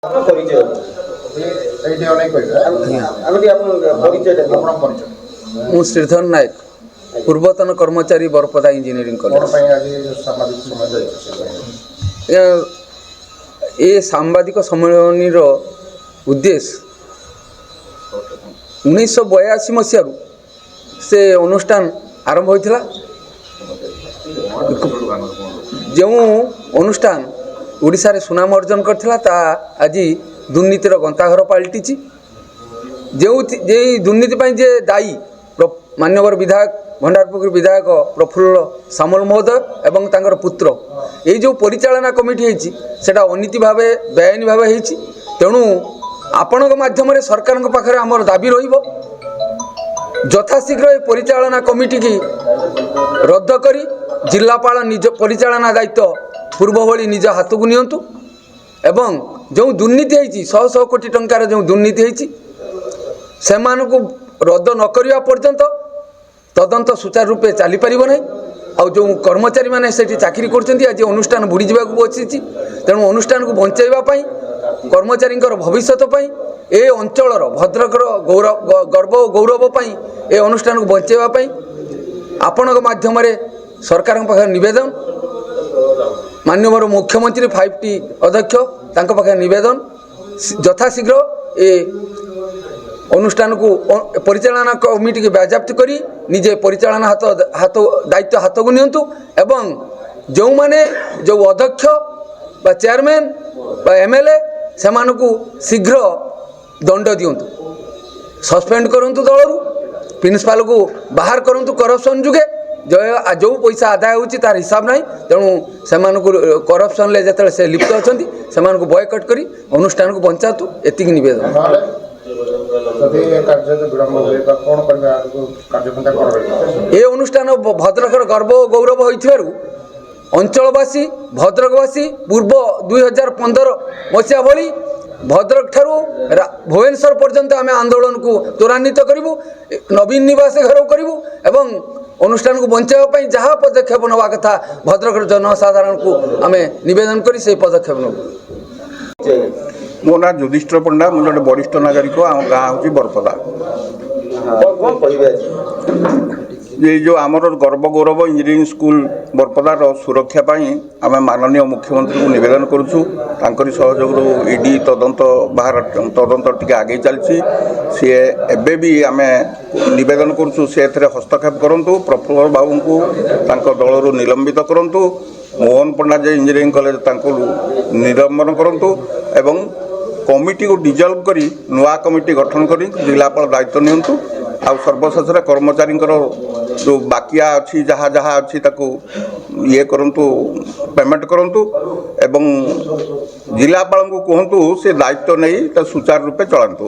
ମୁଁ ଶ୍ରୀଧର ନାୟକ, ପୂର୍ବତନ କର୍ମଚାରୀ ବରପଦା ଇଞ୍ଜିନିୟରିଂ କଲେଜ। ଏ ସାମ୍ବାଦିକ ସମ୍ମିଳନୀର ଉଦ୍ଦେଶ୍ୟ 1982 ମସିହାରୁ ସେ ଅନୁଷ୍ଠାନ ଆରମ୍ଭ ହୋଇଥିଲା। ଯେଉଁ ଅନୁଷ୍ଠାନ ଓଡ଼ିଶାରେ ସୁନାମ ଅର୍ଜନ କରିଥିଲା ତାହା ଆଜି ଦୁର୍ନୀତିର ଗନ୍ତାଘର ପାଲଟିଛି। ଯେଉଁ ଦୁର୍ନୀତି ପାଇଁ ଯେ ଦାୟୀ ମାନ୍ୟବର ବିଧାୟକ ଭଣ୍ଡାରପୁର ବିଧାୟକ ପ୍ରଫୁଲ୍ଲ ସାମଲ ମହୋଦୟ ଏବଂ ତାଙ୍କର ପୁତ୍ର, এই ଯେଉଁ ପରିଚାଳନା କମିଟି ହେଇଛି ସେଟା ଅନୀତି ଭାବେ ବେଆଇନ ଭାବେ ହେଇଛି। ତେଣୁ ଆପଣଙ୍କ ମାଧ୍ୟମରେ ସରକାରଙ୍କ ପାଖରେ ଆମର ଦାବି ରହିବ, ଯଥାଶୀଘ୍ର এই ପରିଚାଳନା କମିଟିକି ରଦ୍ଦ କରି ଜିଲ୍ଲାପାଳ ନିଜ ପରିଚାଳନା ଦାୟିତ୍ୱ ପୂର୍ବ ଭଳି ନିଜ ହାତକୁ ନିଅନ୍ତୁ ଏବଂ ଯେଉଁ ଦୁର୍ନୀତି ହେଇଛି ଶହ ଶହ କୋଟି ଟଙ୍କାର ଯେଉଁ ଦୁର୍ନୀତି ହେଇଛି ସେମାନଙ୍କୁ ରଦ୍ଦ ନ କରିବା ପର୍ଯ୍ୟନ୍ତ ତଦନ୍ତ ସୁଚାରୁ ରୂପେ ଚାଲିପାରିବ ନାହିଁ। ଆଉ ଯେଉଁ କର୍ମଚାରୀମାନେ ସେଠି ଚାକିରି କରୁଛନ୍ତି ଆଜି ଅନୁଷ୍ଠାନ ବୁଡ଼ି ଯିବାକୁ ବସିଛି। ତେଣୁ ଅନୁଷ୍ଠାନକୁ ବଞ୍ଚାଇବା ପାଇଁ, କର୍ମଚାରୀଙ୍କର ଭବିଷ୍ୟତ ପାଇଁ, ଏ ଅଞ୍ଚଳର ଭଦ୍ରକର ଗର୍ବ ଓ ଗୌରବ ପାଇଁ ଏ ଅନୁଷ୍ଠାନକୁ ବଞ୍ଚାଇବା ପାଇଁ ଆପଣଙ୍କ ମାଧ୍ୟମରେ ସରକାରଙ୍କ ପାଖରେ ନିବେଦନ, ମାନ୍ୟବର ମୁଖ୍ୟମନ୍ତ୍ରୀ 5T ଅଧ୍ୟକ୍ଷ ତାଙ୍କ ପାଖରେ ନିବେଦନ, ଯଥାଶୀଘ୍ର ଏ ଅନୁଷ୍ଠାନକୁ ପରିଚାଳନା କମିଟିକି ବାଜ୍ୟାପ୍ତି କରି ନିଜେ ପରିଚାଳନା ଦାୟିତ୍ୱ ହାତକୁ ନିଅନ୍ତୁ ଏବଂ ଯେଉଁମାନେ ଯେଉଁ ଅଧ୍ୟକ୍ଷ ବା ଚେୟାରମ୍ୟାନ୍ ବା MLA ସେମାନଙ୍କୁ ଶୀଘ୍ର ଦଣ୍ଡ ଦିଅନ୍ତୁ, ସସ୍ପେଣ୍ଡ କରନ୍ତୁ ଦଳରୁ, ପ୍ରିନ୍ସିପାଲକୁ ବାହାର କରନ୍ତୁ କରପ୍ସନ୍ ଯୋଗେ। ଯେଉଁ ପଇସା ଆଦାୟ ହେଉଛି ତାର ହିସାବ ନାହିଁ। ତେଣୁ ସେମାନଙ୍କୁ କରପ୍ସନ୍ରେ ଯେତେବେଳେ ସେ ଲିପ୍ତ ଅଛନ୍ତି ସେମାନଙ୍କୁ ବୟକଟ୍ କରି ଅନୁଷ୍ଠାନକୁ ବଞ୍ଚାନ୍ତୁ, ଏତିକି ନିବେଦନ। ଏ ଅନୁଷ୍ଠାନ ଭଦ୍ରକର ଗର୍ବ ଓ ଗୌରବ ହୋଇଥିବାରୁ ଅଞ୍ଚଳବାସୀ, ଭଦ୍ରକବାସୀ ପୂର୍ବ 2015 ମସିହା ଭଳି ଭଦ୍ରକ ଠାରୁ ଭୁବନେଶ୍ୱର ପର୍ଯ୍ୟନ୍ତ ଆମେ ଆନ୍ଦୋଳନକୁ ତ୍ୱରାନ୍ୱିତ କରିବୁ, ନବୀନ ନିବାସ ଘର କରିବୁ ଏବଂ ଅନୁଷ୍ଠାନକୁ ବଞ୍ଚାଇବା ପାଇଁ ଯାହା ପଦକ୍ଷେପ ନେବା କଥା ଭଦ୍ରକର ଜନସାଧାରଣଙ୍କୁ ଆମେ ନିବେଦନ କରି ସେହି ପଦକ୍ଷେପ ନେବୁ। ମୋ ନାଁ ଯୁଧିଷ୍ଠିର ପଣ୍ଡା, ମୁଁ ଜଣେ ବରିଷ୍ଠ ନାଗରିକ। ଆମ ଗାଁ ହେଉଛି ବରପଦା। ये जो आमर गर्व गौरव इंजीनियरिंग स्कूल बरपदार सुरक्षा पाई आम माननीय मुख्यमंत्री को निवेदन करुचु। सहयोग ईडी तदंत बाहर तदंत टी आगे चलती सी एबे भी आम निवेदन करुचु से हस्तक्षेप करूँ, प्रफुल्ल बाबू को दल निलंबित करूँ, मोहन पंडा जे इंजीनियरिंग कॉलेज निलंबन करूँ एवं कमिटी को डिजल्व करी नुआ कमिटी गठन करी जिलापाल दायित्व नियंतु। आ सर्वशेष कर्मचारी जो बाकिया अच्छी जहाँ जहाँ अच्छी ये करंतु पेमेंट करंतु एवं जिलापाल को कहतु से दायित्व नहीं सुचारू रूपे चलांतु।